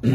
All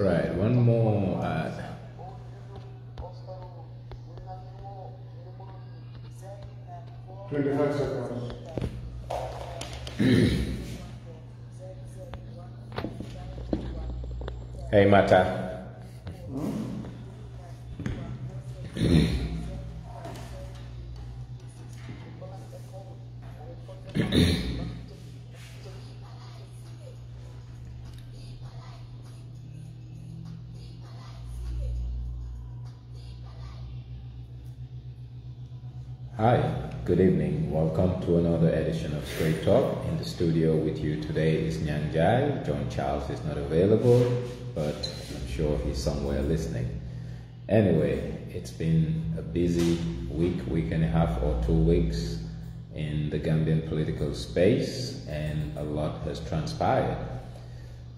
right, one more ad. Hey, Mata. Hi, good evening. Welcome to another edition of Straight Talk. In the studio with you today is Nyang Njie. John Charles is not available, but I'm sure he's somewhere listening. Anyway, it's been a busy week and a half or 2 weeks in the Gambian political space, and a lot has transpired.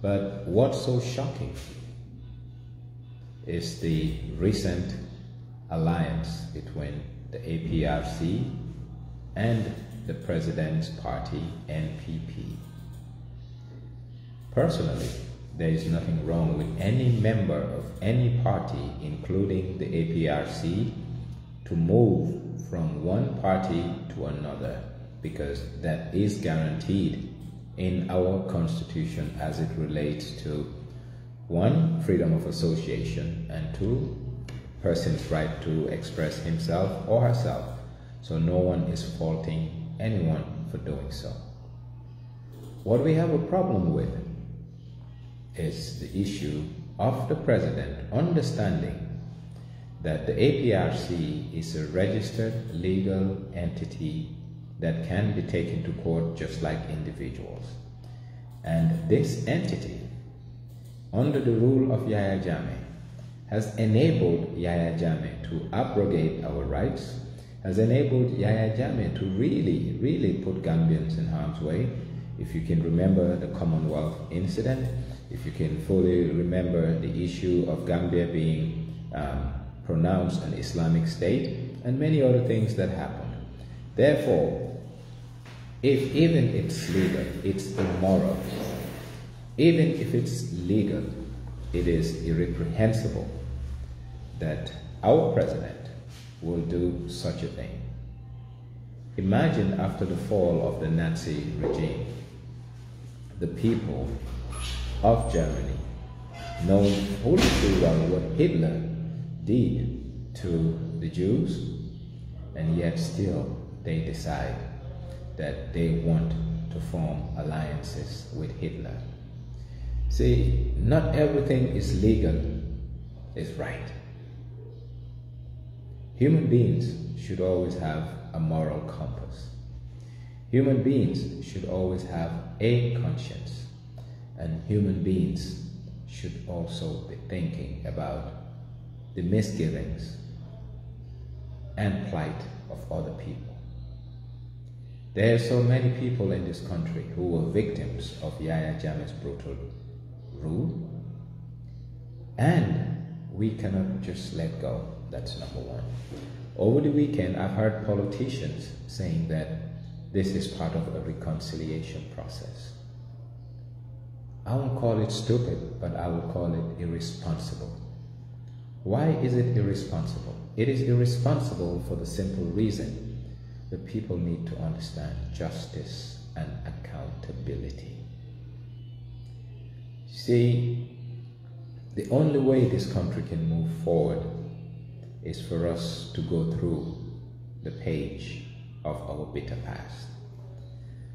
But what's so shocking is the recent alliance between the APRC and the President's Party, NPP. Personally, there is nothing wrong with any member of any party, including the APRC, to move from one party to another, because that is guaranteed in our constitution as it relates to 1, freedom of association, and 2, person's right to express himself or herself. So no one is faulting anyone for doing so. What we have a problem with is the issue of the president understanding that the APRC is a registered legal entity that can be taken to court just like individuals. And this entity, under the rule of Yahya Jammeh, has enabled Yahya Jammeh to abrogate our rights, has enabled Yahya Jammeh to really put Gambians in harm's way. If you can remember the Commonwealth incident, if you can fully remember the issue of Gambia being pronounced an Islamic state, and many other things that happened. Therefore, if even it's legal, it's immoral. Even if it's legal, it is irreprehensible that our president will do such a thing. Imagine after the fall of the Nazi regime, the people of Germany, knowing fully too well what Hitler did to the Jews, and yet still they decide that they want to form alliances with Hitler. See, not everything is legal is right. Human beings should always have a moral compass. Human beings should always have a conscience. And human beings should also be thinking about the misgivings and plight of other people. There are so many people in this country who were victims of Yahya Jammeh's brutal rule, and we cannot just let go. That's number one. Over the weekend, I've heard politicians saying that this is part of a reconciliation process. I won't call it stupid, but I will call it irresponsible. Why is it irresponsible? It is irresponsible for the simple reason the people need to understand justice and accountability. See, the only way this country can move forward is for us to go through the page of our bitter past.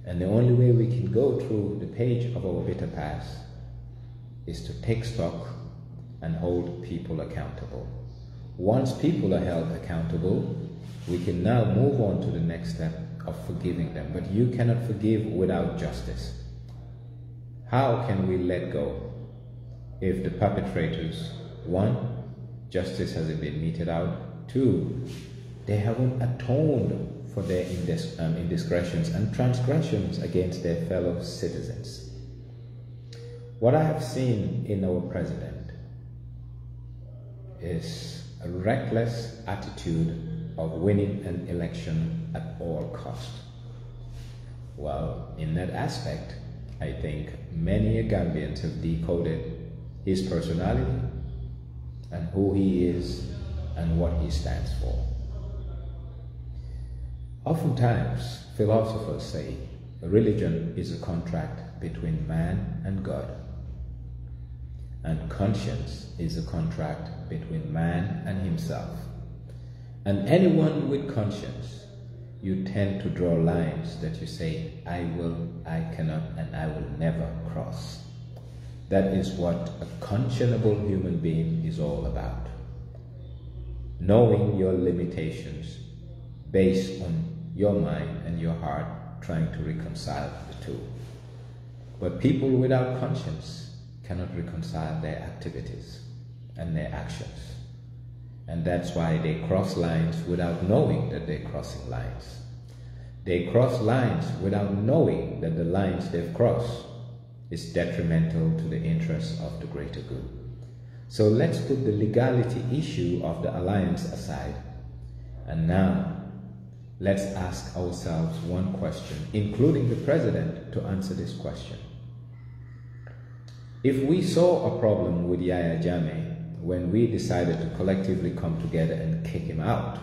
And the only way we can go through the page of our bitter past is to take stock and hold people accountable. Once people are held accountable, we can now move on to the next step of forgiving them. But you cannot forgive without justice. How can we let go if the perpetrators, one, justice hasn't been meted out, two, they haven't atoned for their indiscretions and transgressions against their fellow citizens? What I have seen in our president is a reckless attitude of winning an election at all cost. Well, in that aspect, I think many Gambians have decoded his personality and who he is and what he stands for. Oftentimes, philosophers say religion is a contract between man and God, and conscience is a contract between man and himself. And anyone with conscience, you tend to draw lines that you say, I will, I cannot, and I will never cross. That is what a conscionable human being is all about. Knowing your limitations based on your mind and your heart, trying to reconcile the two. But people without conscience cannot reconcile their activities and their actions. And that's why they cross lines without knowing that they're crossing lines. They cross lines without knowing that the lines they've crossed is detrimental to the interests of the greater good. So let's put the legality issue of the alliance aside. And now, let's ask ourselves one question, including the president, to answer this question. If we saw a problem with Yahya Jammeh when we decided to collectively come together and kick him out,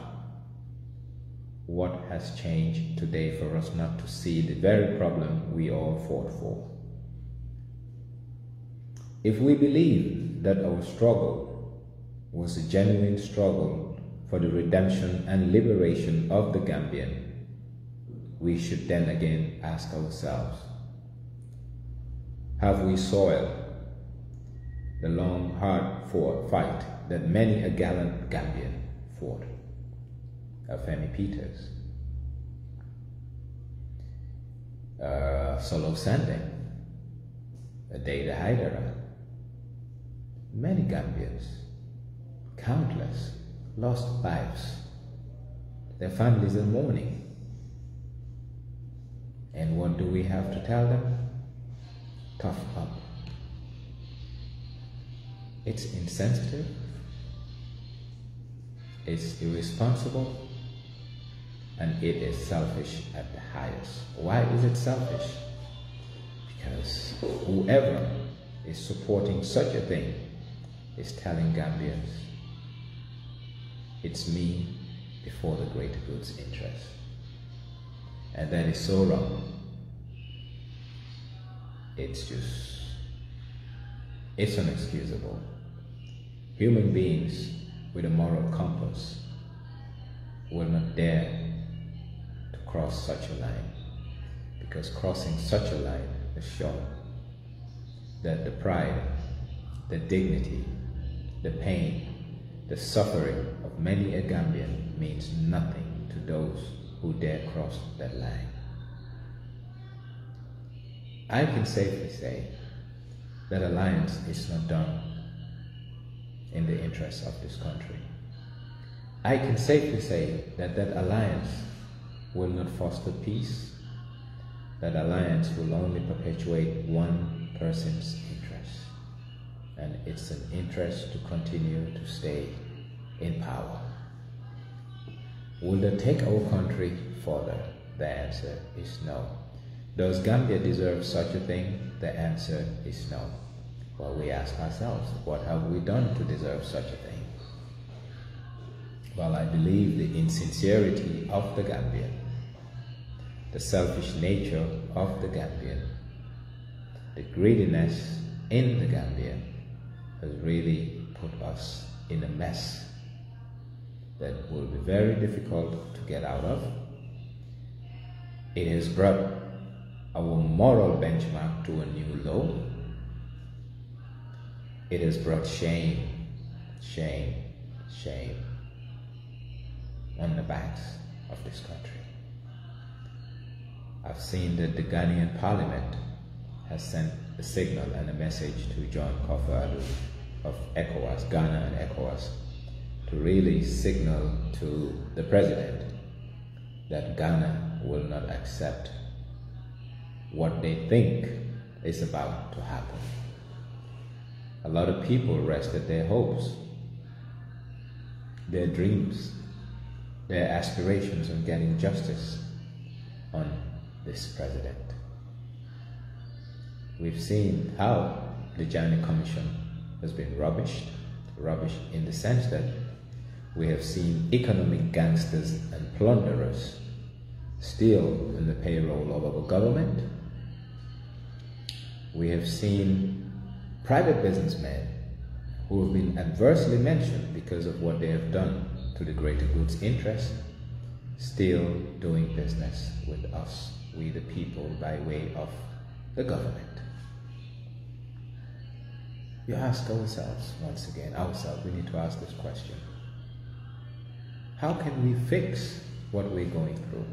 what has changed today for us not to see the very problem we all fought for? If we believe that our struggle was a genuine struggle for the redemption and liberation of the Gambian, we should then again ask ourselves, have we soiled the long, hard-fought fight that many a gallant Gambian fought? Femi Peters, Solo Sandeng, Dada Haidara, many Gambians, countless, lost lives, their families in mourning. And what do we have to tell them? Tough up. It's insensitive, it's irresponsible, and it is selfish at the highest. Why is it selfish? Because whoever is supporting such a thing is telling Gambians, it's me before the greater good's interest. And that is so wrong. It's unexcusable. Human beings with a moral compass will not dare to cross such a line, because crossing such a line has shown that the pride, the dignity, the pain, the suffering of many a Gambian means nothing to those who dare cross that line. I can safely say that alliance is not done in the interests of this country. I can safely say that that alliance will not foster peace. That alliance will only perpetuate one person's interest, and it's an interest to continue to stay in power. Will they take our country further? The answer is no. Does Gambia deserve such a thing? The answer is no. Well, we ask ourselves, what have we done to deserve such a thing? Well, I believe the insincerity of the Gambian the selfish nature of the Gambian, the greediness in the Gambia has really put us in a mess that will be very difficult to get out of. It has brought our moral benchmark to a new low. It has brought shame on the backs of this country. I've seen that the Ghanaian Parliament has sent a signal and a message to John Kofi Addo of ECOWAS, Ghana and ECOWAS, to really signal to the president that Ghana will not accept what they think is about to happen. A lot of people rested their hopes, their dreams, their aspirations on getting justice on this president. We've seen how the Janney Commission has been rubbish in the sense that we have seen economic gangsters and plunderers still in the payroll of our government. We have seen private businessmen who have been adversely mentioned because of what they have done to the greater good's interest, still doing business with us, we the people, by way of the government. You ask ourselves, once again, we need to ask this question. How can we fix what we're going through?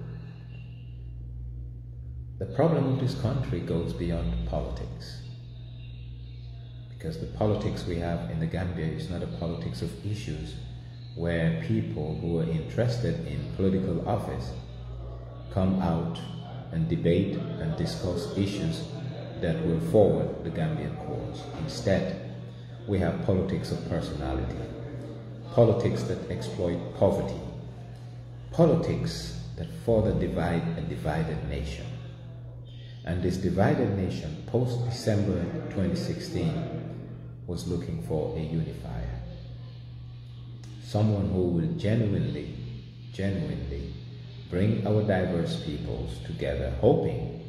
The problem of this country goes beyond politics. Because the politics we have in the Gambia is not a politics of issues where people who are interested in political office come out and debate and discuss issues that will forward the Gambian cause. Instead, we have politics of personality, politics that exploit poverty, politics that further divide a divided nation. And this divided nation, post-December 2016, was looking for a unifier. Someone who will genuinely bring our diverse peoples together, hoping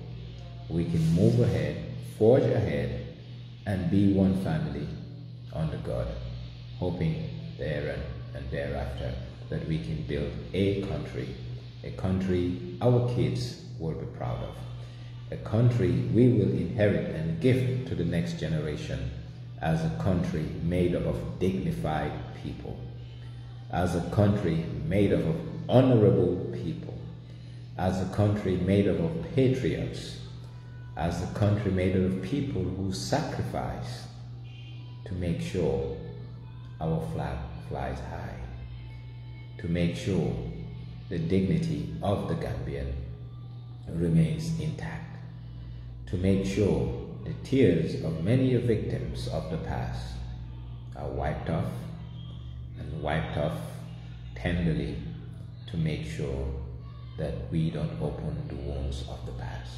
we can move ahead, forge ahead, and be one family under God, hoping there and thereafter that we can build a country our kids will be proud of, a country we will inherit and give to the next generation as a country made up of dignified people, as a country made up of honorable people, as a country made up of patriots, as a country made up of people who sacrifice to make sure our flag flies high, to make sure the dignity of the Gambian remains intact, to make sure the tears of many victims of the past are wiped off, and wiped off tenderly, to make sure that we don't open the wounds of the past.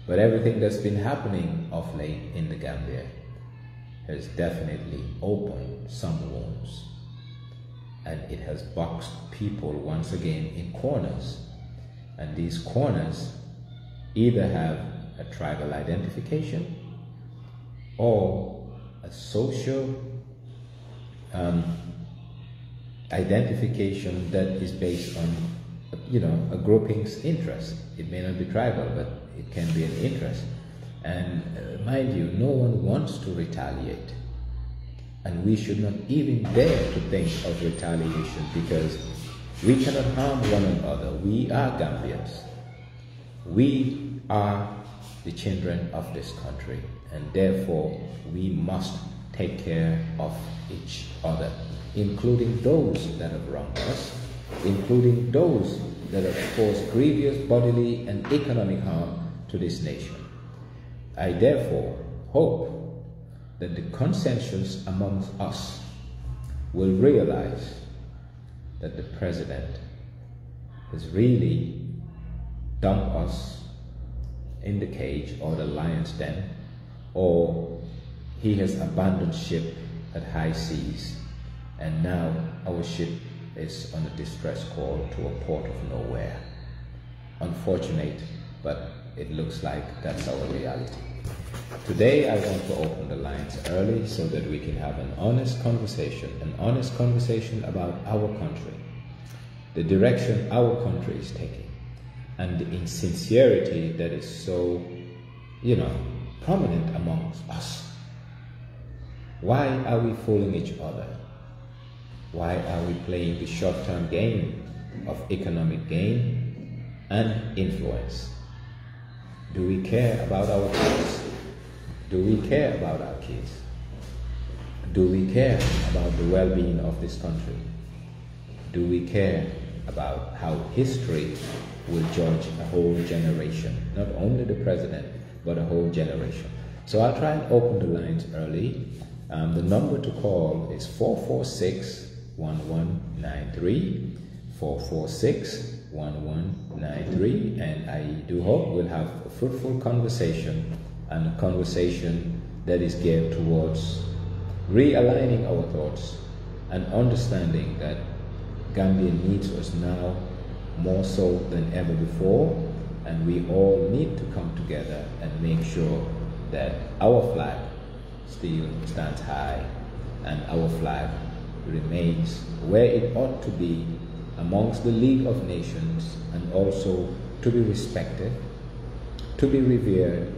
But everything that's been happening of late in the Gambia has definitely opened some wounds, and it has boxed people once again in corners, and these corners either have a tribal identification or a social identification that is based on, a grouping's interest. It may not be tribal, but it can be an interest. And mind you, no one wants to retaliate. And we should not even dare to think of retaliation, because we cannot harm one another. We are Gambians. We are the children of this country, and therefore we must take care of each other, including those that have wronged us, including those that have caused grievous bodily and economic harm to this nation. I therefore hope that the consensus amongst us will realize that the president has really dumped us in the cage or the lion's den, or he has abandoned ship at high seas, and now our ship is on a distress call to a port of nowhere. unfortunate, but it looks like that's our reality. Today I want to open the lines early so that we can have an honest conversation about our country, the direction our country is taking, and the insincerity that is so, prominent amongst us. Why are we fooling each other? Why are we playing the short-term game of economic gain and influence? Do we care about our kids? Do we care about our kids? Do we care about the well-being of this country? Do we care about how history will judge a whole generation? Not only the president, but a whole generation. So I'll try and open the lines early. The number to call is 446-1193, 446-1193, and I do hope we'll have a fruitful conversation, and a conversation that is geared towards realigning our thoughts and understanding that Gambia needs us now more so than ever before, and we all need to come together and make sure that our flag still stands high and our flag remains where it ought to be amongst the League of Nations, and also to be respected, to be revered,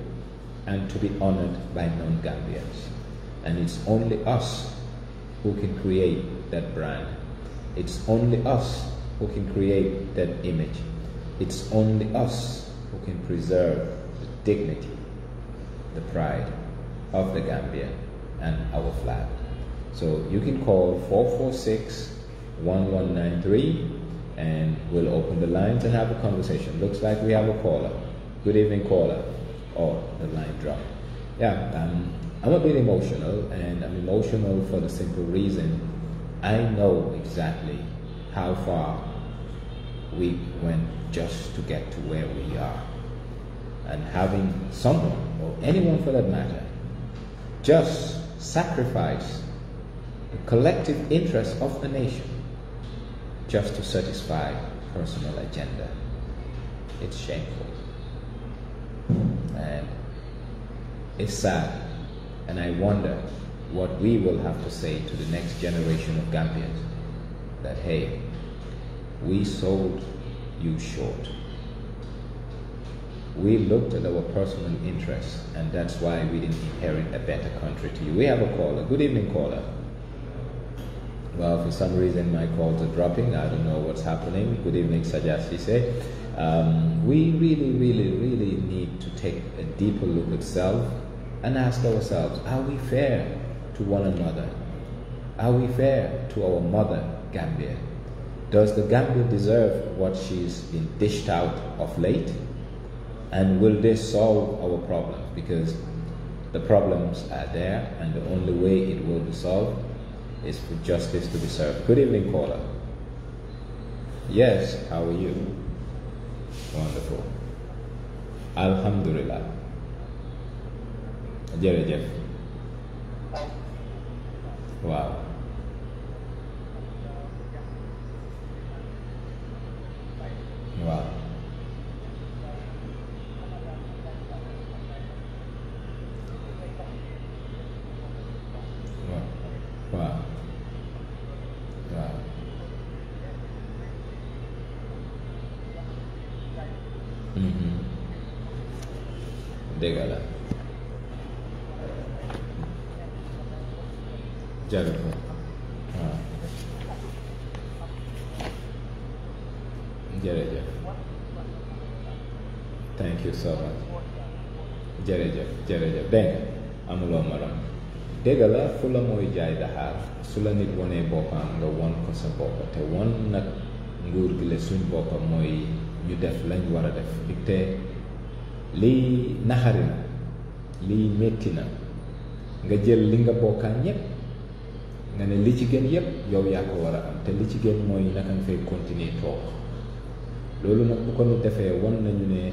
and to be honored by non-Gambians. And it's only us who can create that brand. It's only us who can create that image. It's only us who can preserve the dignity, the pride of the Gambia and our flag. So you can call 446-1193 and we'll open the lines and have a conversation. Looks like we have a caller. Good evening, caller. Oh, the line dropped. Yeah, I'm a bit emotional, and I'm emotional for the simple reason I know exactly how far we went just to get to where we are. And having someone, or anyone for that matter, just sacrifice the collective interest of the nation just to satisfy personal agenda. It's shameful. And it's sad. And I wonder what we will have to say to the next generation of Gambians, that hey, we sold you short. We looked at our personal interests, and that's why we didn't inherit a better country to you. We have a caller. Good evening, caller. Well, for some reason my calls are dropping. I don't know what's happening. Good evening, Sajasi said. We really need to take a deeper look at self and ask ourselves, are we fair to one another? Are we fair to our mother, Gambia? Does the Gambia deserve what she's been dished out of late? And will this solve our problems? Because the problems are there, and the only way it will be solved is for justice to be served. Good evening, caller. Yes, how are you? Wonderful. Alhamdulillah. Jërëjëf. Wow. Wow. Wow. Wow. Dégg la. Jërëjëf. Waaw. Jërëjëf. Thank you so much. Jërëjëf. Dégg nga amuloo morom. Dégg la fu la mooy jaay daxaar su la nit wonee boppam nga won ko sa bopp, te won nag nguur gi la suñ boppam mooy ñu def lañ war a def. te lii naxari na, lii métti na, nga jël li nga bokkaan ñépp nga ne li ci gën yépp yow yaa ko war a am, te li ci gën mooy naka nga fay continuer toog. loolu nag bu ko nu defee won nañu ne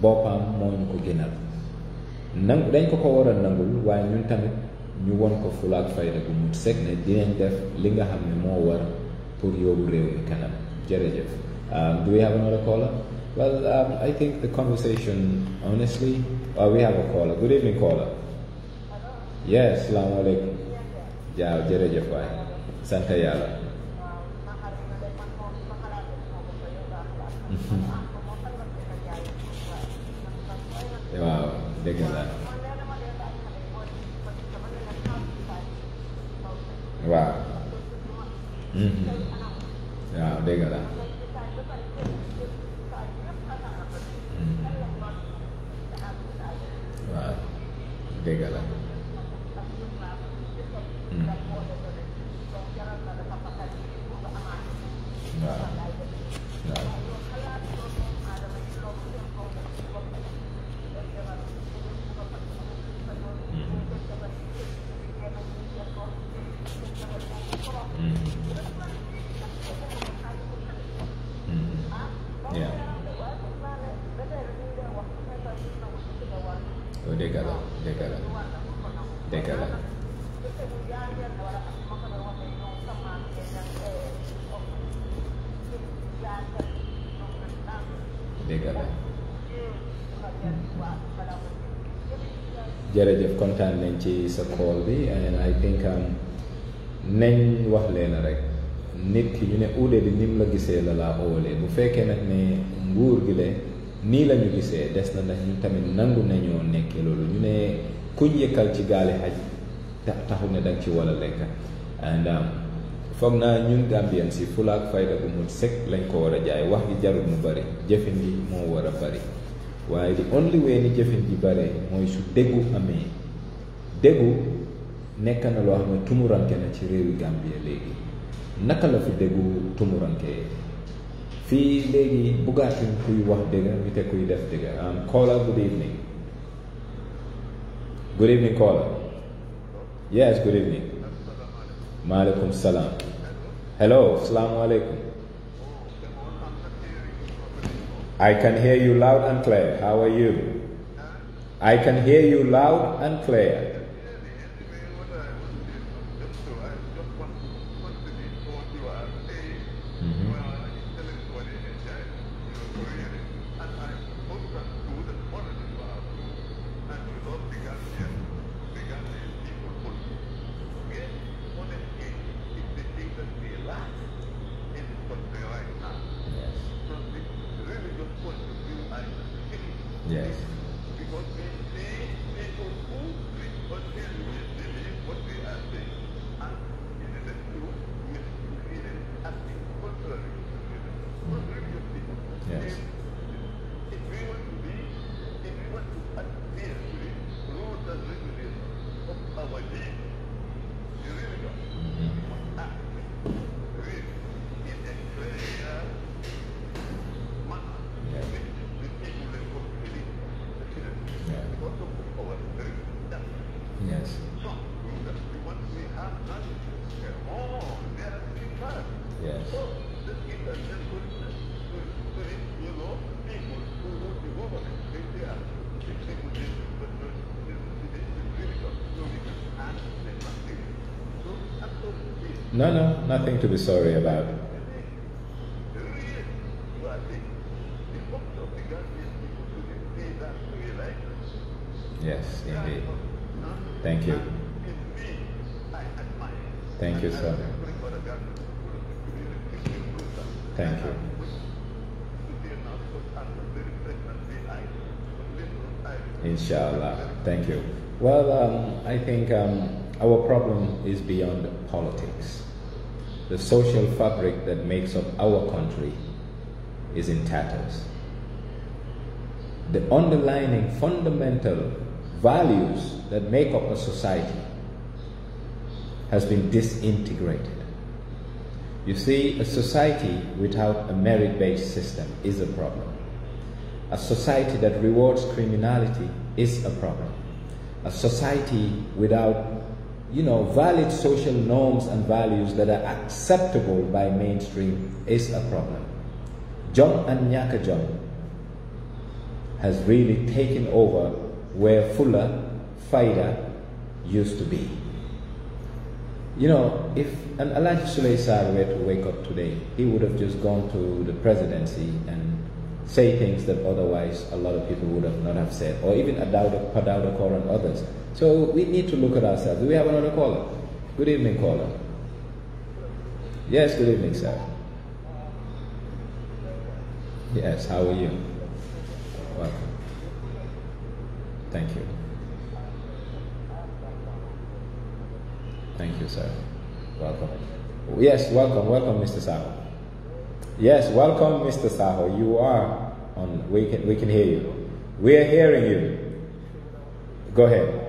boppam moo ñu ko gënal. dañ ko war a nangul, waaye ñun tamit ñu won ko fula ak fayda bu mut sek ne dinañ def li nga xam ne moo war pour yóbbu réew mi kanam. Jërëjëf. Do we have another caller? Well, I think the conversation, honestly, we have a caller. Good evening, caller. Yes, Assalamu alaikum. Jaaw jërëjëf waay. Sant Yàlla. Waaw, dëgg la. Waaw. Waaw, dëgg la. Waaw, dëgg la. Waaw. Waaw. Yeah. Oh, dëgg la, dëgg la, dëgg la. Dëgg la. Jërëjëf, kontaan nañ ci sa call bi, and I think nañ wax leen rek nit ki ñu ne uude bi nim la gisee la laa óolee bu fekkee nag ne nguur gi le nii la ñu gisee des na ndax ñun tamit nangu nañoo nekkee loolu ñu ne kuñ yëkkal ci gaali xaj taxu ne danga ci wala lekk, and foog naa ñun Gambien si fulaak fayda bu mu sëkk lañ ko war a jaay. wax gi jarul mu bari, jëfin gi moo war a bari, waaye the only way ni jëfin ji bare mooy su déggu amee. déggu nekk na loo xam ne tumuranke na ci réewi Gambie léegi. naka la fi déggu tumuranke fii léegi buggaatuñ kuy wax dëgg bi te kuy def dëgg. Caller, good evening. Good evening, caller. Yes, good evening. Maaleykum salaam. Hello, assalamu alaikum. I can hear you loud and clear. How are you? I can hear you loud and clear. Yes. Yes. Yes. Yes. No, nothing to be sorry about. Yes, indeed. Thank you. Thank you, sir. Thank you. Inshallah. Thank you. Well, I think our problem is beyond politics. The social fabric that makes up our country is in tatters. The underlying fundamental values that make up a society has been disintegrated. You see, a society without a merit-based system is a problem. A society that rewards criminality is a problem. A society without, valid social norms and values that are acceptable by mainstream is a problem. Jom and Nyaka Jom has really taken over where Fuller, Faida used to be. If an Alhaji Sulay Sarr were to wake up today, he would have just gone to the presidency and say things that otherwise a lot of people would have not have said, or even Padauda Kaur and others. So we need to look at ourselves. Do we have another caller? Good evening, caller. Yes, good evening, sir. Yes, how are you? Welcome. Thank you. Thank you, sir. Welcome. Yes, welcome, Mr. Saho. Yes, welcome, Mr. Saho. You are on. We can hear you. We are hearing you. Go ahead.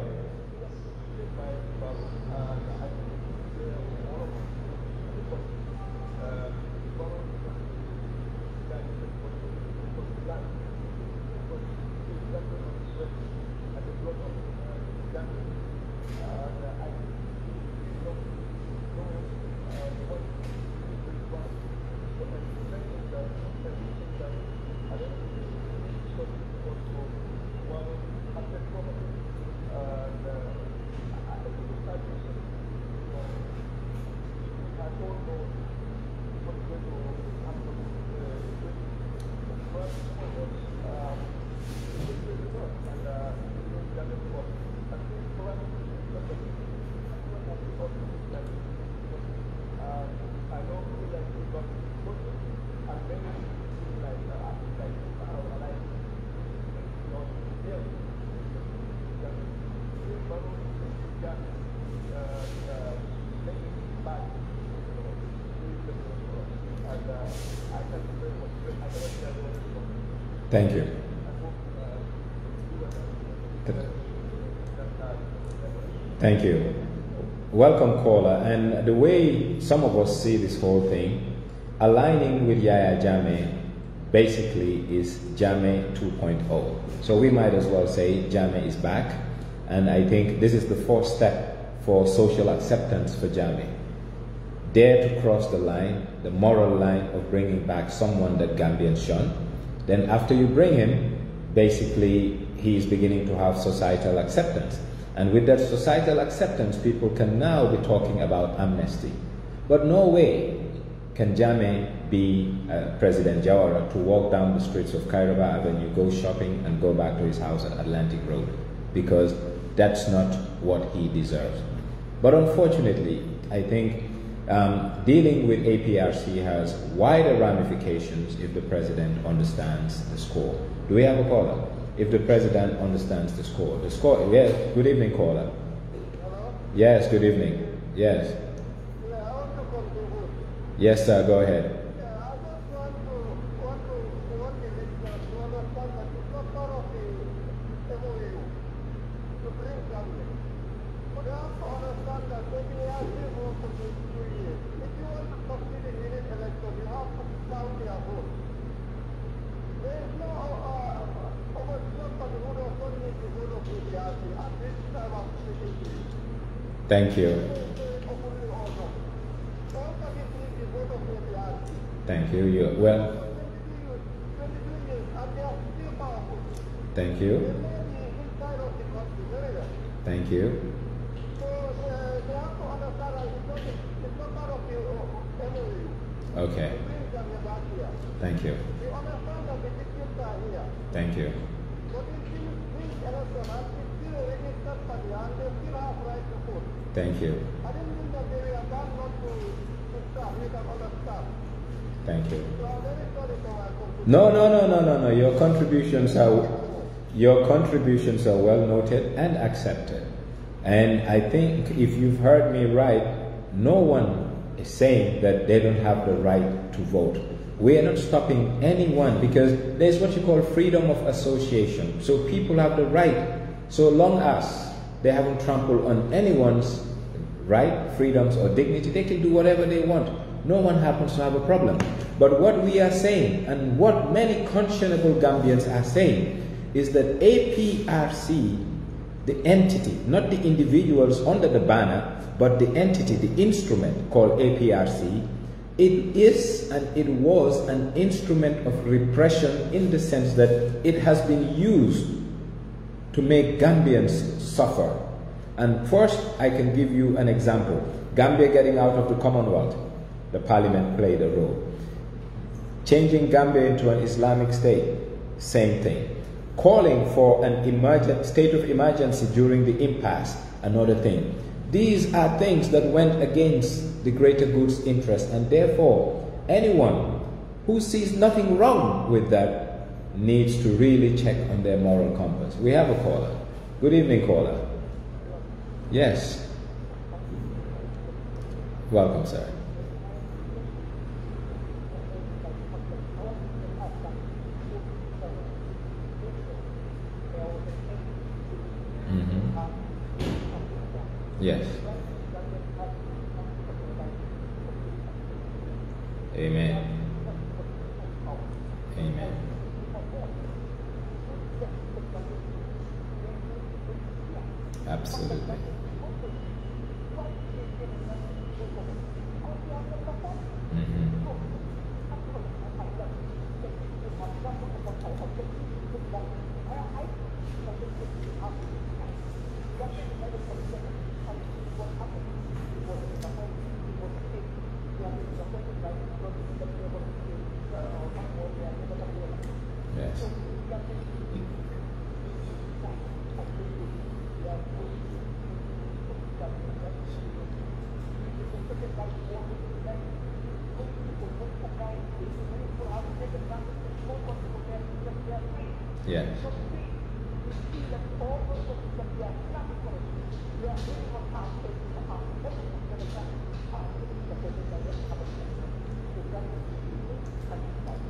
Thank you. Thank you. Welcome, caller. And the way some of us see this whole thing, aligning with Yaya Jammeh basically is Jammeh 2.0. So we might as well say Jammeh is back. And I think this is the first step for social acceptance for Jammeh. Dare to cross the line, the moral line of bringing back someone that Gambians shun. Then after you bring him, basically he is beginning to have societal acceptance. And with that societal acceptance, people can now be talking about amnesty. But no way can Jammeh be President Jawara to walk down the streets of Kairouba Avenue, go shopping and go back to his house at Atlantic Road, because that's not what he deserves. But unfortunately, I think dealing with APRC has wider ramifications if the president understands the score. Do we have a caller? If the president understands the score. The score, yes, good evening, caller. Hello? Yes, good evening. Yes. Yeah, I want to contribute. Yes, sir, go ahead. Yeah, I just want the listeners to understand that it's not part of the MOU to bring something. But they have to understand that when you have people for 2 years, if you want to succeed in any election, you have to count their vote. There is no overstructure who does not need to vote of the party at this time of speaking to you. Thank you. Thank you. You well. Thank you. Thank you. Okay. Thank you. Thank you. Thank you. Thank you. No. Your contributions are well noted and accepted. And I think if you've heard me right, no one is saying that they don't have the right to vote. We are not stopping anyone, because there's what you call freedom of association. So people have the right, so long as they haven't trampled on anyone's right, freedoms or dignity, they can do whatever they want. No one happens to have a problem. But what we are saying, and what many conscionable Gambians are saying, is that APRC, the entity, not the individuals under the banner, but the entity, the instrument called APRC, it is and it was an instrument of repression, in the sense that it has been used to make Gambians suffer. And first, I can give you an example. Gambia getting out of the Commonwealth, the parliament played a role. Changing Gambia into an Islamic state, same thing. Calling for an state of emergency during the impasse, another thing. These are things that went against the greater good's interest, and therefore anyone who sees nothing wrong with that needs to really check on their moral compass. We have a caller. Good evening, caller. Yes. Welcome, sir. Yes. Amen. Amen. Absolutely. Yes. Yes.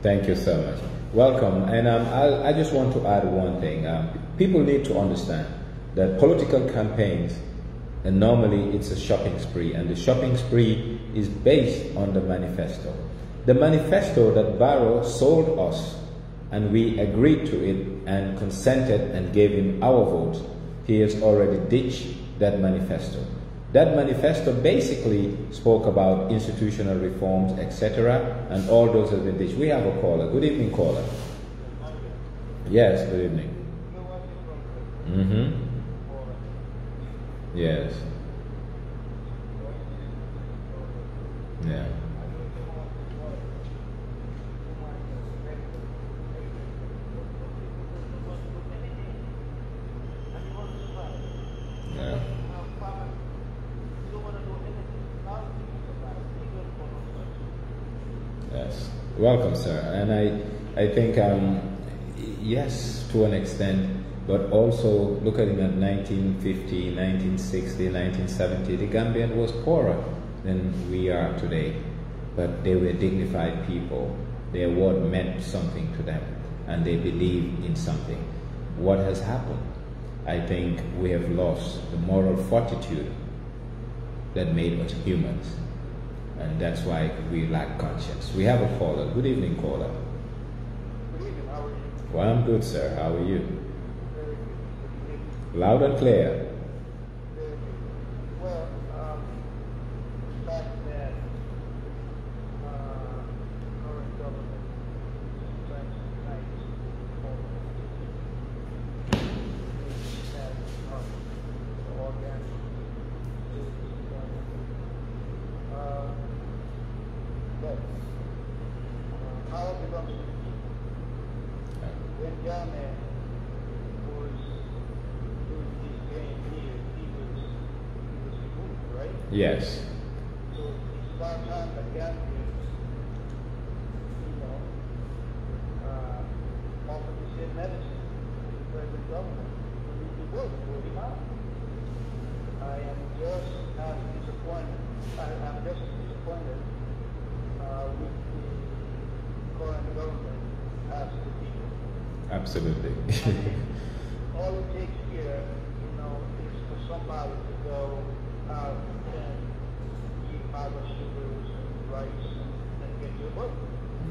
Thank you so much. Welcome. And I just want to add one thing. People need to understand that political campaigns, and normally it's a shopping spree, and the shopping spree is based on the manifesto. The manifesto that Barrow sold us, and we agreed to it and consented and gave him our votes, he has already ditched that manifesto. That manifesto basically spoke about institutional reforms, etc., and all those have been ditched. We have a caller. Good evening, caller. Yes, good evening. Yes. Yeah. Yeah. Yes. Welcome, sir. And I think, yes, to an extent, but also looking at 1950, 1960, 1970, the Gambian was poorer than we are today. But they were dignified people. Their word meant something to them, and they believed in something. What has happened? I think we have lost the moral fortitude that made us humans. And that's why we lack conscience. We have a caller. Good evening, caller. Good evening, how are you? Well, I'm good, sir. How are you? Very good. Loud and clear. Very good. Well, the fact that current government is trying to unite all that organ but how it belongs to the people. When Jammeh was doing this game here, he was removed, right? Yes. So it's about time that Gambians, offer the same medicine to the present government. We need to work for him out. I am just as disappointed. I'm just disappointed with the current government as the people. Absolutely. All it takes here, is for somebody to go out and give bag of sugars and rice and get your vote.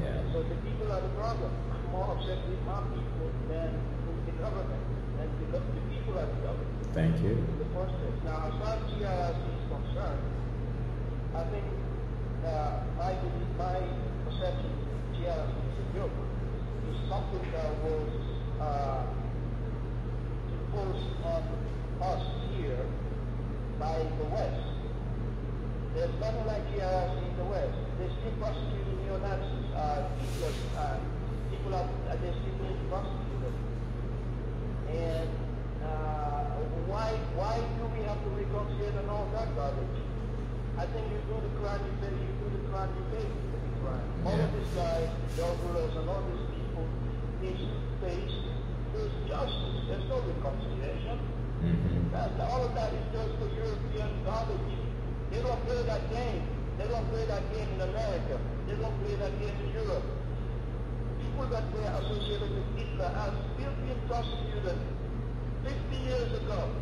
Yeah. So the people are the problem. I'm more upset with my people than with the government. And the people are the government. Thank you. In the first place. Now, as far as GRC is concerned, I think my perception of GRC is a joke. It's something that was imposed on us here by the West. There's nothing like GRC in the West. They're still prosecuting neo-Nazis, Hitler do the crime, you pay. You do the crime, you pay for the crime. All of these guys, the overlords, and all these people need to face this justice. There's no reconciliation. All of that is just for European garbage. They don't play that game. They don't play that game in America. They don't play that game in Europe. People that were associated with Hitler are still being prosecuted 50 years ago,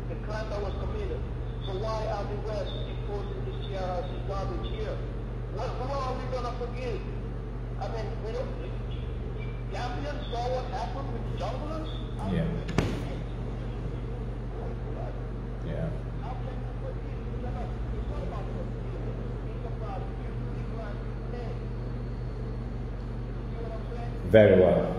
the crime that was committed. So why are the West imposing this TRRC garbage here? Who are we going to forgive? I mean, we don't, Gambians saw what happened with the junglers? Yeah. Yeah. How can we forgive? It's not about forgiving. It's about you doing right today. You know what I'm saying? Very well.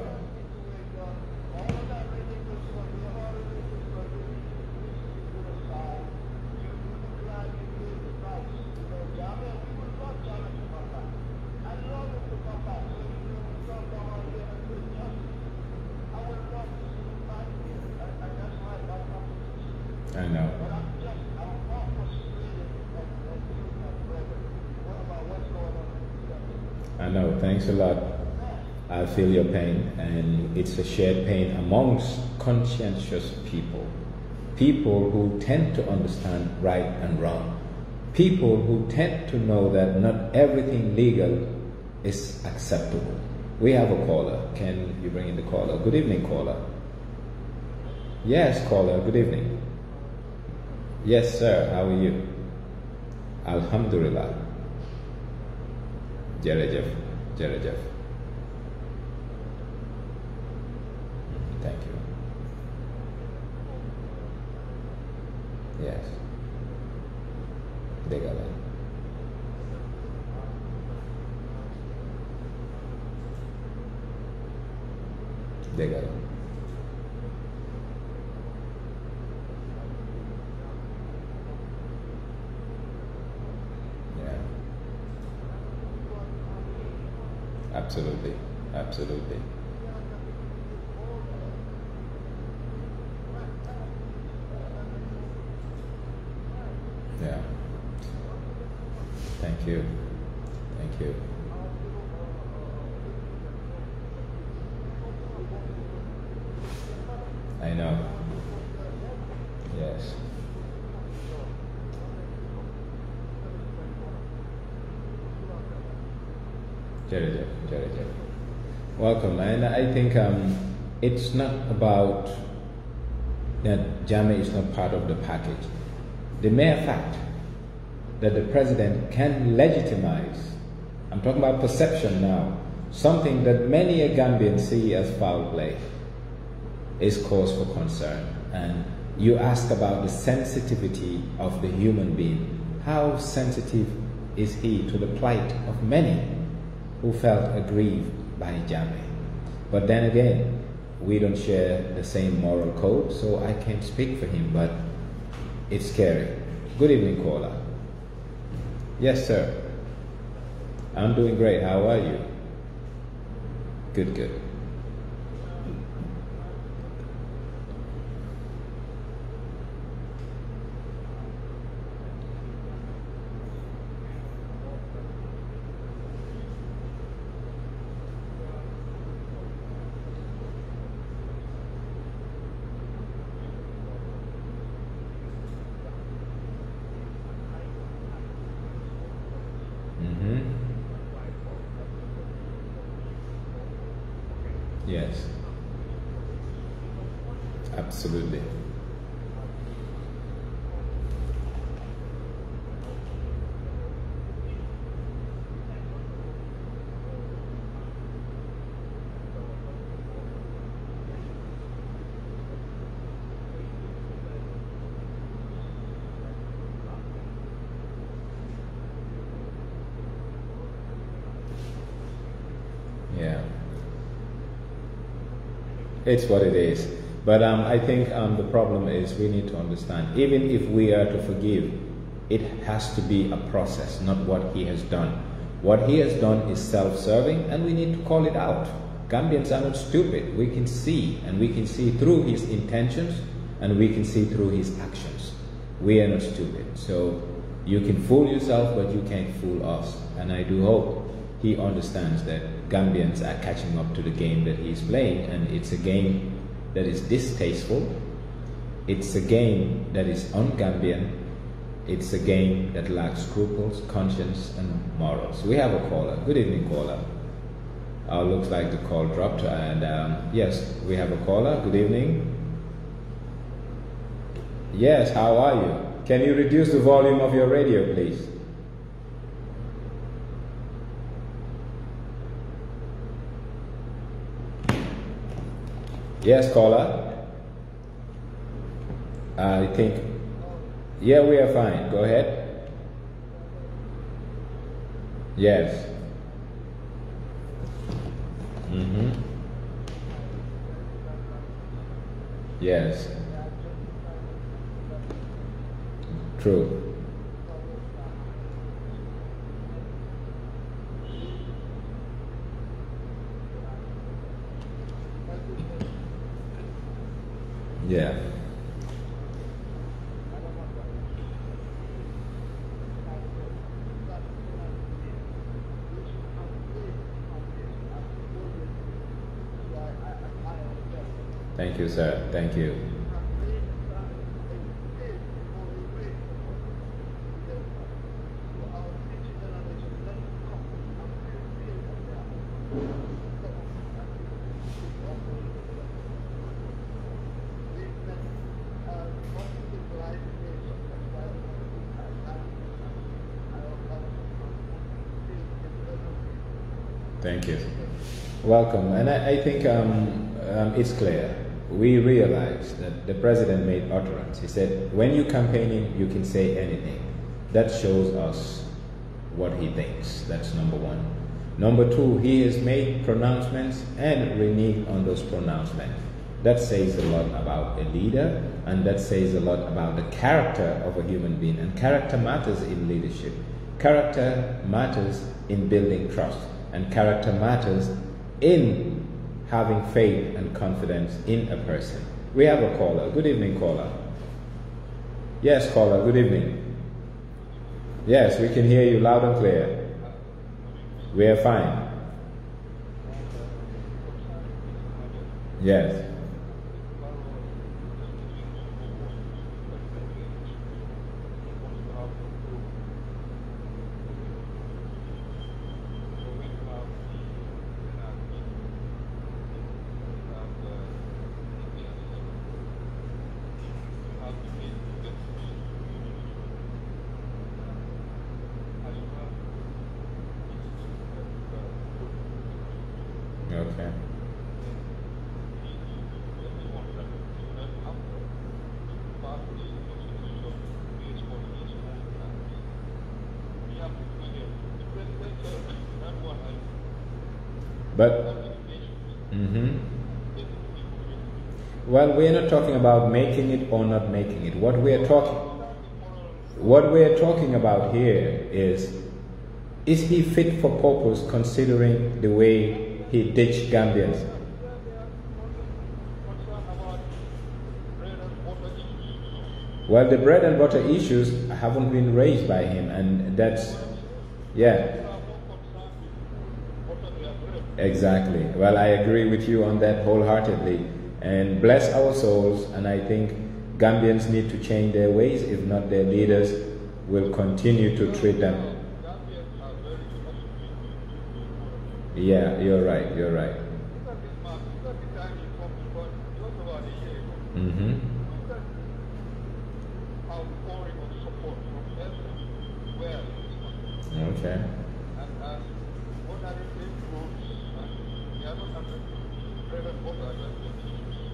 I know. I know. Thanks a lot. I feel your pain, and it's a shared pain amongst conscientious people. People who tend to understand right and wrong. People who tend to know that not everything legal is acceptable. We have a caller. Can you bring in the caller? Good evening, caller. Yes, caller. Good evening. Yes, sir. How are you? Alhamdulillah. Jerejef. Jerejef. Thank you. Yes. They got it. They got it. Yeah. Absolutely. Absolutely. Yeah. Thank you. Thank you. I know. Yes. Jerejef. Welcome. And I think it's not about that Jammeh is not part of the package. The mere fact that the president can legitimize, I'm talking about perception now, something that many a Gambian see as foul play, is cause for concern. And you ask about the sensitivity of the human being. How sensitive is he to the plight of many who felt aggrieved by Jammeh? But then again, we don't share the same moral code, so I can't speak for him, but it's scary. Good evening, caller. Yes, sir. I'm doing great. How are you? Good. Yes. Absolutely. Yeah. It's what it is. But I think the problem is we need to understand, even if we are to forgive, it has to be a process, not what he has done. What he has done is self-serving, and we need to call it out. Gambians are not stupid. We can see, and we can see through his intentions, and we can see through his actions. We are not stupid. So You can fool yourself, but you can't fool us. And I do hope he understands that Gambians are catching up to the game that he's playing, and it's a game that is distasteful. It's a game that is un-Gambian. It's a game that lacks scruples, conscience, and morals. We have a caller. Good evening, caller. Looks like the call dropped, and yes, we have a caller. Good evening. Yes, how are you? Can you reduce the volume of your radio, please? Yes, caller. I think, yeah, we are fine. Go ahead. Yes. Yes. True. Yeah. Thank you, sir. Thank you. Thank you. Welcome. And I think it's clear. We realize that the president made utterance. He said, when you're campaigning, you can say anything. That shows us what he thinks. That's number one. Number two, he has made pronouncements and reneged on those pronouncements. That says a lot about a leader, and that says a lot about the character of a human being. And character matters in leadership. Character matters in building trust. And character matters in having faith and confidence in a person. We have a caller. Good evening, caller. Yes, caller, good evening. Yes, we can hear you loud and clear. We are fine. Yes. Okay. But, well, we're not talking about making it or not making it. What we're talking about here is he fit for purpose considering the way he ditched Gambians? Well, the bread and butter issues haven't been raised by him, and that's, yeah. Exactly. Well, I agree with you on that wholeheartedly. And bless our souls, and I think Gambians need to change their ways. If not, their leaders will continue to treat them. Yeah, you're right, you're right. Okay.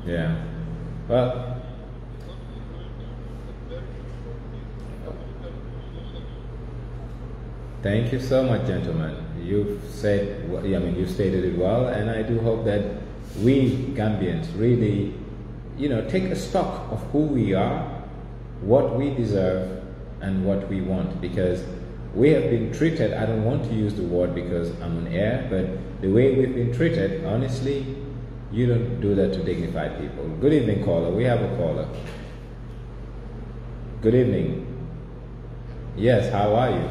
Yeah. Well, thank you so much, gentlemen. You've said, you stated it well, and I do hope that we Gambians really, take a stock of who we are, what we deserve, and what we want, because we have been treated, I don't want to use the word because I'm on air, but the way we've been treated, honestly, you don't do that to dignified people. Good evening, caller. We have a caller. Good evening. Yes, how are you?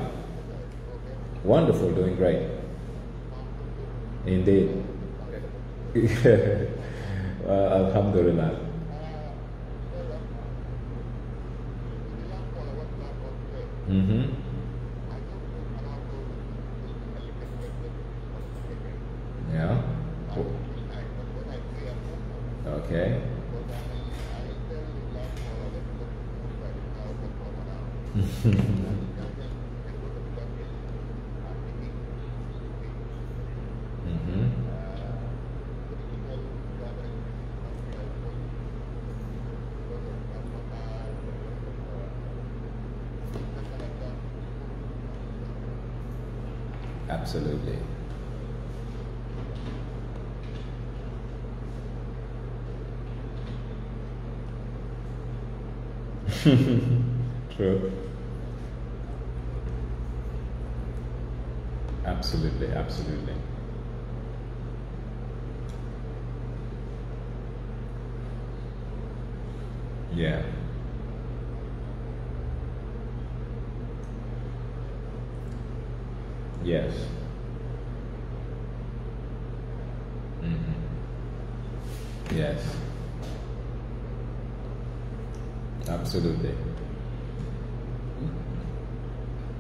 Wonderful, doing great. Indeed. Alhamdulillah. Mm-hmm. Yeah. Okay. Mm-hmm. Absolutely. True. Absolutely, absolutely. Yeah. Yes. Yes. Absolutely.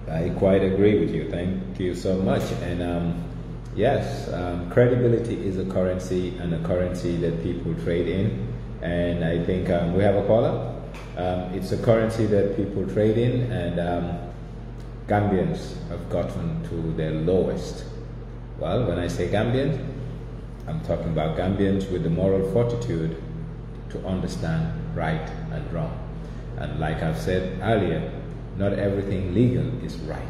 I quite agree with you. Thank you so much. And yes, credibility is a currency and a currency that people trade in. And I think we have a caller. It's a currency that people trade in, and Gambians have gotten to their lowest. Well, when I say Gambians, I'm talking about Gambians with the moral fortitude to understand right and wrong. And like I've said earlier, not everything legal is right.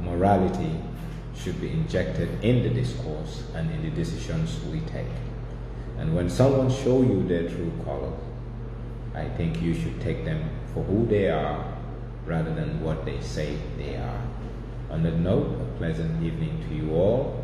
Morality should be injected in the discourse and in the decisions we take. And when someone shows you their true colors, I think you should take them for who they are rather than what they say they are. On that note, a pleasant evening to you all.